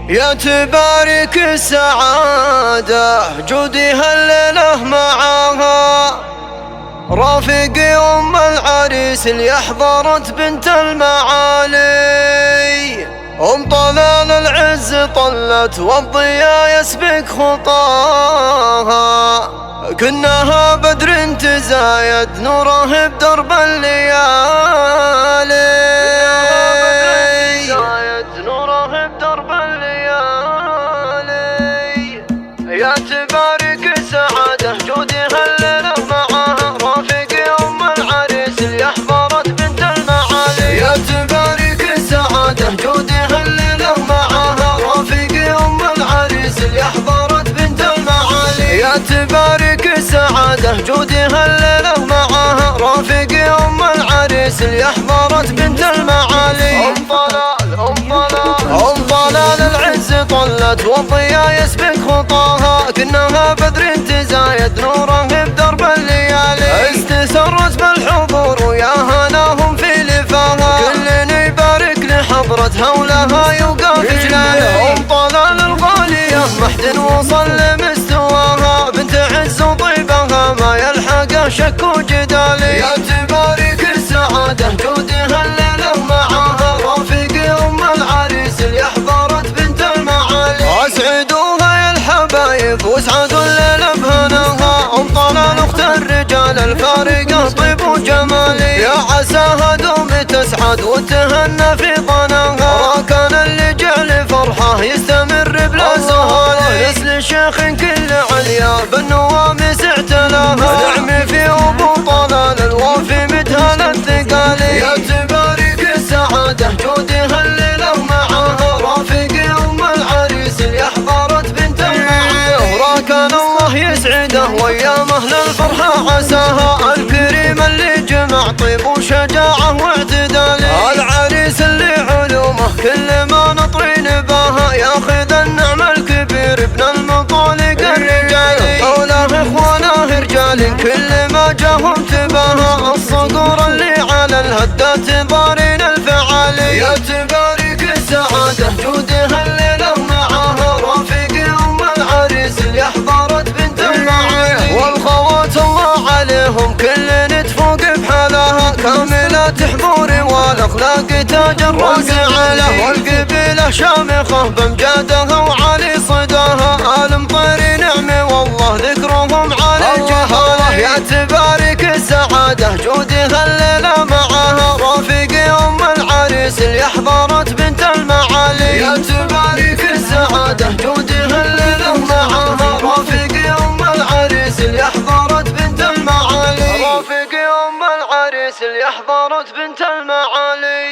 يا تبارك السعادة جودي هالليلة معاها، رافقي أم العريس اللي أحضرت بنت المعالي. أم طلال العز طلت والضياء يسبق خطاها، كنها بدر تزايد نوره بدرب الليالي. يا تبارك السعادة جودي هالليلة معاها، رافقي أم العريس اللي أحضرت بنت المعالي. يا تبارك السعادة جودي هالليلة معاها، رافقي أم العريس اللي أحضرت بنت المعالي. يا تبارك السعادة جودي هالليلة معاها، رافقي أم العريس اللي أحضرت بنت المعالي. أم طلال العز طلت والضياء يسبق خطاها، كنها بدر تزايد نوره بدرب الليالي. استسرت بالحضور ويا هناهم في لفاها، كل يبارك لحضرتها ولها يوقف جلالي. أم طلال الغالية محد وصل لمستواها، بنت عز وطيبها ما يلحق شك وجدالي. يا تبارك السعادة جودي هالليلة معاها، رافقي أم العريس اللي أحضرت بنت المعالي. أسعدوها يا الحبايب واسعدوا الليلة بهناها، أم طلال أخت الرجال الفارقة طيب وجمالي. يا عساها دوم تسعد وتهنى في ظناها، راكان اللي جعل فرحه يستمر بلا زهالي. نسل شيخ كل عليا بالنوامس اعتلاها، نعمي في أبو طلال الوافي مدهن الثقالي. يا تبارك السعادة جودي هالليلة معاها، رافقي أم العريس اللي أحضرت بنت المعالي. راكان الله يسعده وأيامه للفرحة عساها، الكريم اللي جمع طيب وشجاعة واعتدالي. العريس اللي علومه كل ما نطري نباها، ياخذ النعم الكبير ابن المطالق الرجالي. حوله إخوانه رجال كل ما جاهم تباها، الصقور اللي على الهدات ضارين الفعالي. يا تبارك السعادة جودي هالليلة معاها، رافقي أم العريس اللي أحضرت بنت المعالي. والخوات الله عليهم كل تفوق بحالها، كاملات حضوري والأخلاق تاج الراس على. والقبيلة شامخة بمجادها وعلي صداها، المطير نعمي والله ذكرهم على الجهالة. يا تبارك السعادة جودي هالليلة معاها، رافقي أم العريس اللي أحضرت بنت المعالي. يا تبارك السعادة جودي هالليلة معاها، رافقي أم العريس اللي أحضرت بنت المعالي. رافقي أم العريس اللي أحضرت بنت المعالي.